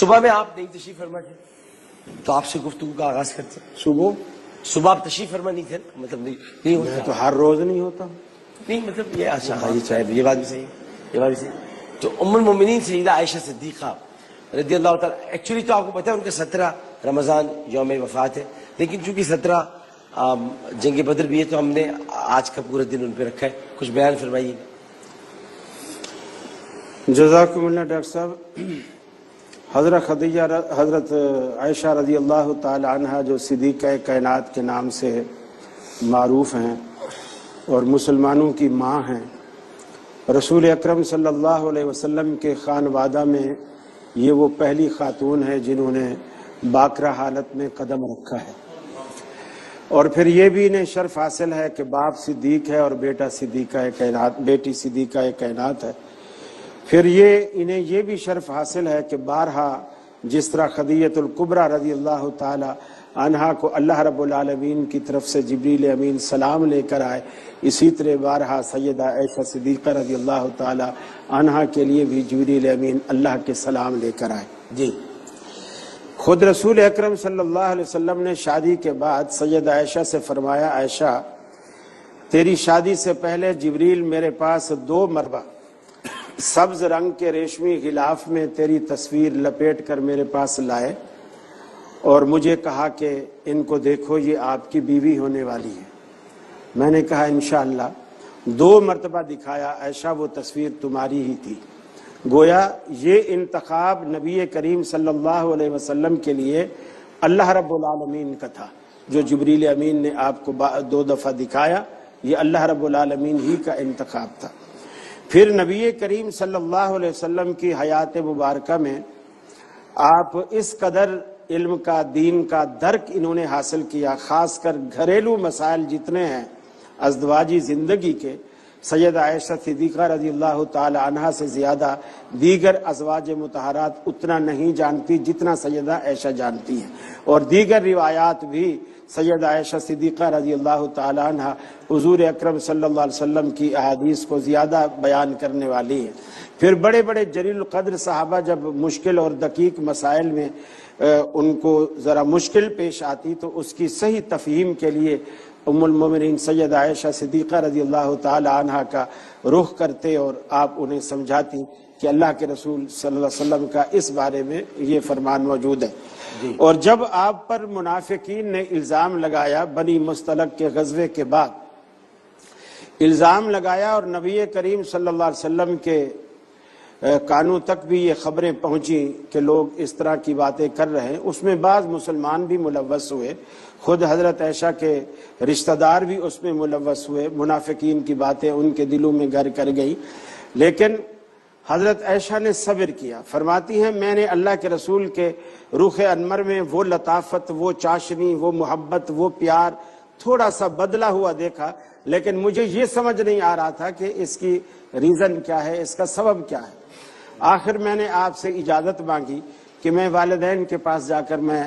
صبح میں آپ نہیں تشریف فرما تھے تو آپ سے گفتگو کا آغاز کرتے. صبح آپ تشریف فرما نہیں تھے, مطلب نہیں ہوتا. میں تو ہر روز نہیں ہوتا. نہیں مطلب یہ اچھا ہاں یہ چاہے یہ بات بھی صحیح ہے, یہ بات بھی صحیح. تو ام المومنین سیدہ عائشہ صدیقہ رضی اللہ تعالیٰ, ایکچولی تو آپ کو پتا ہے ان کا 17 رمضان یوم وفات ہے, لیکن چونکہ 17 جنگ بدر بھی ہے تو ہم نے آج کا پورا دن ان پہ رکھا ہے. کچھ بیان فرمائیے. جزاکم اللہ ڈاکٹر صاحب. حضرت عائشہ رضی اللہ تعالی عنہ جو صدیقہ کائنات کے نام سے معروف ہیں اور مسلمانوں کی ماں ہیں, رسول اکرم صلی اللہ علیہ وسلم کے خانوادہ میں یہ وہ پہلی خاتون ہے جنہوں نے باکرہ حالت میں قدم رکھا ہے. اور پھر یہ بھی انہیں شرف حاصل ہے کہ باپ صدیق ہے اور بیٹا صدیقہ کائنات, بیٹی صدیقہ کائنات ہے. پھر انہیں یہ بھی شرف حاصل ہے کہ بارہا جس طرح خدیجہ الکبریٰ رضی اللہ تعالی عنہا کو اللہ رب العالمین کی طرف سے جبریل امین سلام لے کر آئے, اسی طرح بارہا سیدہ عائشہ صدیقہ رضی اللہ تعالی عنہا کے لیے بھی جبریل امین اللہ کے سلام لے کر آئے. جی خود رسول اکرم صلی اللہ علیہ وسلم نے شادی کے بعد سیدہ عائشہ سے فرمایا, عائشہ تیری شادی سے پہلے جبریل میرے پاس 2 مرتبہ سبز رنگ کے ریشمی غلاف میں تیری تصویر لپیٹ کر میرے پاس لائے اور مجھے کہا کہ ان کو دیکھو یہ آپ کی بیوی ہونے والی ہے. میں نے کہا انشاءاللہ. 2 مرتبہ دکھایا, عائشہ وہ تصویر تمہاری ہی تھی. گویا یہ انتخاب نبی کریم صلی اللہ علیہ وسلم کے لیے اللہ رب العالمین کا تھا. جو جبریل امین نے آپ کو 2 دفعہ دکھایا, یہ اللہ رب العالمین ہی کا انتخاب تھا. پھر نبی کریم صلی اللہ علیہ وسلم کی حیات مبارکہ میں آپ اس قدر علم کا, دین کا درک انہوں نے حاصل کیا, خاص کر گھریلو مسائل جتنے ہیں ازدواجی زندگی کے, سیدہ عائشہ صدیقہ رضی اللہ تعالی عنہا سے زیادہ دیگر ازواج مطہرات اتنا نہیں جانتی جتنا سیدہ عائشہ جانتی ہیں. اور دیگر روایات بھی سیدہ عائشہ صدیقہ رضی اللہ تعالی عنہ حضور اکرم صلی اللہ علیہ وسلم کی احادیث کو زیادہ بیان کرنے والی ہیں. پھر بڑے بڑے جلیل القدر صحابہ جب مشکل اور دقیق مسائل میں ان کو ذرا مشکل پیش آتی تو اس کی صحیح تفہیم کے لیے ام المومنین سیدہ عائشہ صدیقہ رضی اللہ تعالی عنہ کا رخ کرتے اور آپ انہیں سمجھاتی کہ اللہ کے رسول صلی اللہ علیہ وسلم کا اس بارے میں یہ فرمان موجود ہے. اور جب آپ پر منافقین نے الزام لگایا, بنی مستلق کے غزوے کے بعد الزام لگایا اور نبی کریم صلی اللہ علیہ وسلم کے کانوں تک بھی یہ خبریں پہنچی کہ لوگ اس طرح کی باتیں کر رہے ہیں, اس میں بعض مسلمان بھی ملوث ہوئے, خود حضرت عائشہ کے رشتہ دار بھی اس میں ملوث ہوئے, منافقین کی باتیں ان کے دلوں میں گھر کر گئی. لیکن حضرت عائشہ نے صبر کیا. فرماتی ہیں میں نے اللہ کے رسول کے رخ انور میں وہ لطافت, وہ چاشنی, وہ محبت, وہ پیار تھوڑا سا بدلا ہوا دیکھا, لیکن مجھے یہ سمجھ نہیں آ رہا تھا کہ اس کی ریزن کیا ہے, اس کا سبب کیا ہے. آخر میں نے آپ سے اجازت مانگی کہ میں والدین کے پاس جا کر میں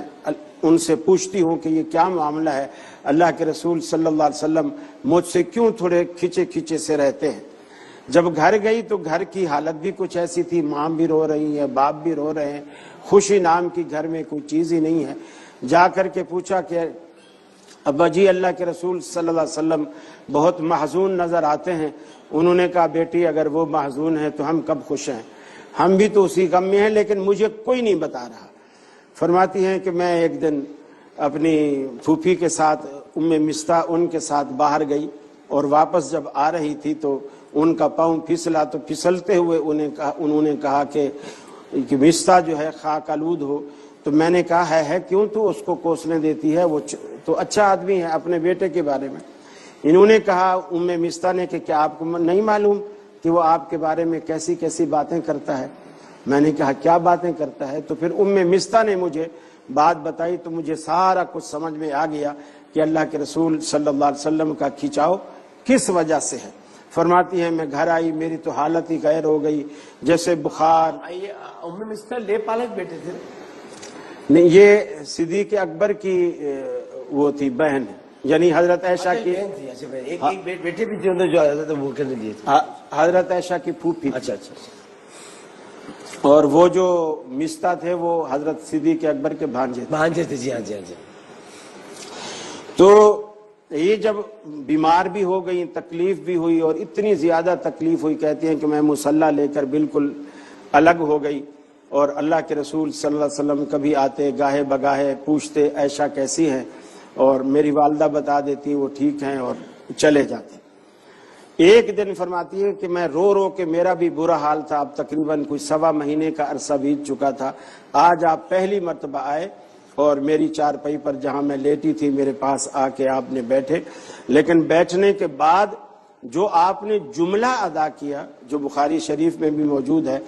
ان سے پوچھتی ہوں کہ یہ کیا معاملہ ہے, اللہ کے رسول صلی اللہ علیہ وسلم مجھ سے کیوں تھوڑے کھچے کھچے سے رہتے ہیں. جب گھر گئی تو گھر کی حالت بھی کچھ ایسی تھی, ماں بھی رو رہی ہے, باپ بھی رو رہے ہیں, خوشی نام کی گھر میں کوئی چیز ہی نہیں ہے. جا کر کے پوچھا کہ ابا جی اللہ کے رسول صلی اللہ علیہ وسلم بہت محزون نظر آتے ہیں. انہوں نے کہا بیٹی اگر وہ محزون ہیں تو ہم کب خوش ہیں, ہم بھی تو اسی غم میں ہیں, لیکن مجھے کوئی نہیں بتا رہا. فرماتی ہیں کہ میں ایک دن اپنی پھوپھی کے ساتھ ام مستہ ان کے ساتھ باہر گئی اور واپس جب آ رہی تھی تو ان کا پاؤں پھسلا, تو پھسلتے ہوئے انہوں نے کہا کہ مستہ جو ہے خاک آلود ہو. تو میں نے کہا ہے کیوں تو اس کو کوسنے دیتی ہے, وہ تو اچھا آدمی ہے, اپنے بیٹے کے بارے میں. انہوں نے کہا ام مستہ نے کہ کیا آپ کو نہیں معلوم کہ وہ آپ کے بارے میں کیسی کیسی باتیں کرتا ہے. میں نے کہا کیا باتیں کرتا ہے. تو پھر ام مستہ نے مجھے بات بتائی تو مجھے سارا کچھ سمجھ میں آ گیا کہ اللہ کے رسول صلی اللہ علیہ وسلم کا کھچاؤ کس وجہ سے ہے. فرماتی ہیں میں گھر آئی, میری تو حالت ہی غیر ہو گئی, جیسے بخار. ام مستہ لے پالک بیٹے تھے؟ نہیں, یہ صدیق اکبر کی وہ تھی بہن, یعنی حضرت عائشہ کی ایک بیٹے بھی تھے جو حضرت وہ کرنے دیے تھے, حضرت عائشہ کی پھوپھی. اچھا. اور وہ جو مستہ تھے وہ حضرت صدیق اکبر کے بھانجے تھے. جی ہاں جی. تو یہ جب بیمار بھی ہو گئی، تکلیف بھی ہوئی، اور اتنی زیادہ تکلیف ہوئی، کہتے ہیں کہ میں مصلی لے کر بالکل الگ ہو گئی، اور اللہ کے رسول صلی اللہ علیہ وسلم کبھی آتے گاہے بگاہے پوچھتے عائشہ کیسی ہیں، اور میری والدہ بتا دیتی وہ ٹھیک ہیں اور چلے جاتے. ایک دن فرماتی ہے کہ میں رو رو کے میرا بھی برا حال تھا، اب تقریباً کوئی 1.25 مہینے کا عرصہ بیت چکا تھا. آج آپ پہلی مرتبہ آئے اور میری چارپائی پر جہاں میں لیٹی تھی میرے پاس آ کے آپ نے بیٹھے، لیکن بیٹھنے کے بعد جو آپ نے جملہ ادا کیا جو بخاری شریف میں بھی موجود ہے،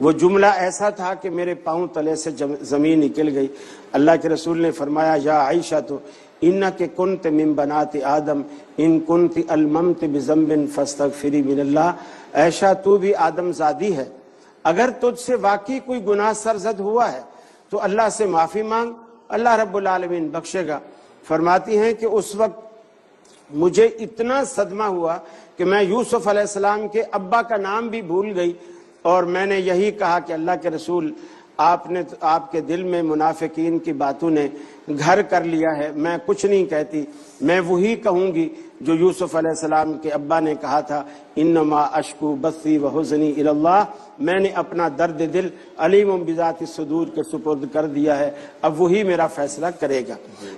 وہ جملہ ایسا تھا کہ میرے پاؤں تلے سے زمین نکل گئی. اللہ کے رسول نے فرمایا یا عائشہ تو انک کنت من بنات آدم ان کنت الممت بذنب فاستغفری من اللہ. عائشہ تو بھی آدم زادی ہے، اگر تجھ سے واقعی کوئی گناہ سرزد ہوا ہے تو اللہ سے معافی مانگ، اللہ رب العالمین بخشے گا. فرماتی ہیں کہ اس وقت مجھے اتنا صدمہ ہوا کہ میں یوسف علیہ السلام کے ابا کا نام بھی بھول گئی، اور میں نے یہی کہا کہ اللہ کے رسول آپ کے دل میں منافقین کی باتوں نے گھر کر لیا ہے، میں کچھ نہیں کہتی، میں وہی کہوں گی جو یوسف علیہ السلام کے ابا نے کہا تھا انما اشکو بثی وحزنی الی اللہ. میں نے اپنا درد دل علیم بذات الصدور کے سپرد کر دیا ہے، اب وہی میرا فیصلہ کرے گا.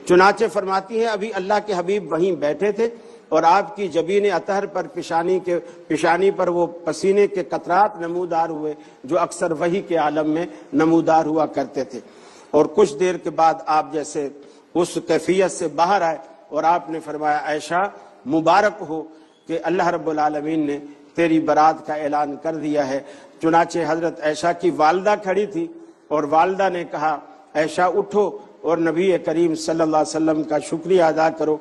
چنانچہ فرماتی ہیں ابھی اللہ کے حبیب وہیں بیٹھے تھے اور آپ کی جبین اطہر پر پیشانی پر وہ پسینے کے قطرات نمودار ہوئے جو اکثر وحی کے عالم میں نمودار ہوا کرتے تھے. اور کچھ دیر کے بعد آپ جیسے اس کیفیت سے باہر آئے اور آپ نے فرمایا عائشہ مبارک ہو کہ اللہ رب العالمین نے تیری برات کا اعلان کر دیا ہے. چنانچہ حضرت عائشہ کی والدہ کھڑی تھی اور والدہ نے کہا عائشہ اٹھو اور نبی کریم صلی اللہ علیہ وسلم کا شکریہ ادا کرو.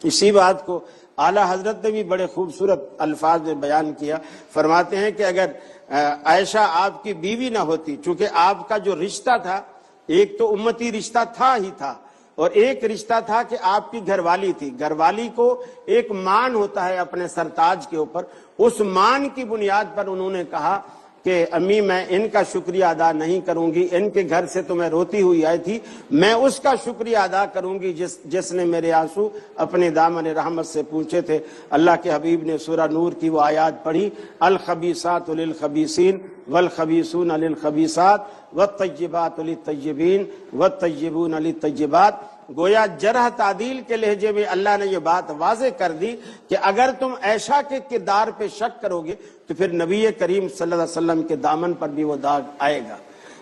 اسی بات کو اعلیٰ حضرت نے بھی بڑے خوبصورت الفاظ میں بیان کیا. فرماتے ہیں کہ اگر عائشہ آپ کی بیوی نہ ہوتی، چونکہ آپ کا جو رشتہ تھا ایک تو امتی رشتہ تھا ہی تھا، اور ایک رشتہ تھا کہ آپ کی گھر والی تھی. گھر والی کو ایک مان ہوتا ہے اپنے سرتاج کے اوپر، اس مان کی بنیاد پر انہوں نے کہا کہ امی میں ان کا شکریہ ادا نہیں کروں گی، ان کے گھر سے تو میں روتی ہوئی آئی تھی، میں اس کا شکریہ ادا کروں گی جس نے میرے آنسو اپنے دامن رحمت سے پوچھے تھے. اللہ کے حبیب نے سورہ نور کی وہ آیات پڑھی الخبیثات للخبیثین والخبیثون للخبیثات والطیبات للطیبین والطیبون للطیبات. گویا جرح تعدیل کے لہجے میں اللہ نے یہ بات واضح کر دی کہ اگر تم عائشہ کے کردار پہ شک کرو گے تو پھر نبی کریم صلی اللہ علیہ وسلم کے دامن پر بھی وہ داغ آئے گا.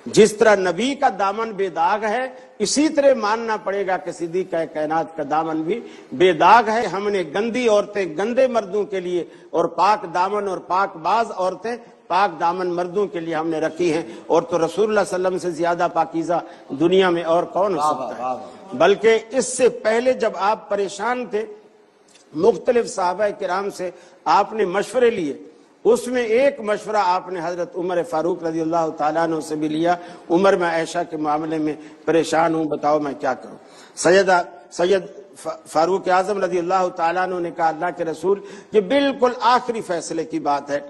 جس طرح نبی کا دامن بے داغ ہے اسی طرح ماننا پڑے گا کہ صدیق کائنات کا دامن بھی بے داغ ہے. ہم نے گندی عورتیں گندے مردوں کے لیے اور پاک دامن اور پاک باز عورتیں پاک دامن مردوں کے لیے ہم نے رکھی ہیں، اور تو رسول اللہ صلی اللہ علیہ وسلم سے زیادہ پاکیزہ دنیا میں اور کون ہو سکتا ہے. بلکہ اس سے پہلے جب آپ پریشان تھے مختلف صحابہ کرام سے آپ نے مشورے لیے، اس میں ایک مشورہ آپ نے حضرت عمر فاروق رضی اللہ تعالیٰ عنہ سے بھی لیا. عمر میں عائشہ کے معاملے میں پریشان ہوں، بتاؤ میں کیا کروں. سید فاروق اعظم رضی اللہ تعالیٰ عنہ نے کہا اللہ کے رسول یہ بالکل آخری فیصلے کی بات ہے،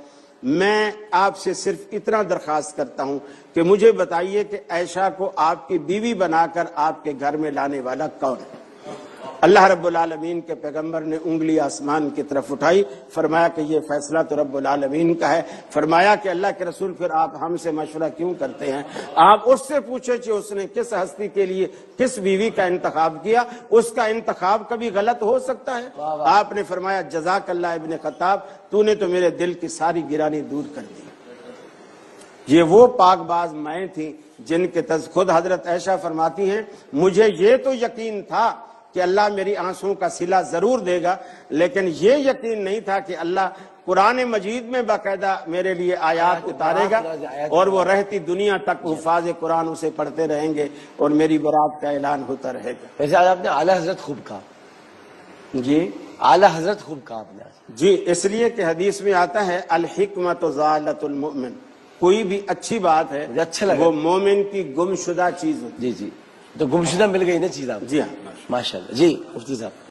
میں آپ سے صرف اتنا درخواست کرتا ہوں کہ مجھے بتائیے کہ عائشہ کو آپ کی بیوی بنا کر آپ کے گھر میں لانے والا کون ہے. اللہ رب العالمین کے پیغمبر نے انگلی آسمان کی طرف اٹھائی، فرمایا کہ یہ فیصلہ تو رب العالمین کا ہے. فرمایا کہ اللہ کے رسول پھر آپ ہم سے مشورہ کیوں کرتے ہیں؟ آپ اس سے پوچھے کہ اس نے کس ہستی کے لیے کس بیوی کا انتخاب کیا، اس کا انتخاب کبھی غلط ہو سکتا ہے. آپ نے فرمایا جزاک اللہ ابن خطاب، تو نے تو میرے دل کی ساری گرانی دور کر دی. یہ وہ پاک باز مائیں تھیں جن کے خود حضرت عائشہ فرماتی ہیں مجھے یہ تو یقین تھا کہ اللہ میری آنسوں کا صلہ ضرور دے گا، لیکن یہ یقین نہیں تھا کہ اللہ قرآن مجید میں باقاعدہ میرے لیے آیات اتارے گا اور وہ رہتی دنیا تک حفاظ قرآن اسے پڑھتے رہیں گے اور میری برات کا اعلان ہوتا رہے گا. ویسے آج آپ نے اعلیٰ حضرت خوب کہا. جی اعلیٰ حضرت خوب کہا آپ نے. جی اس لیے کہ حدیث میں آتا ہے الحکمت ضالۃ المؤمن، کوئی بھی اچھی بات ہے اچھا لگا وہ مومن کی گمشدہ چیز ہوتی ہے. جی تو گمشدہ مل گئی نا چیز آپ. جی ہاں ماشاءاللہ. جی مفتی صاحب.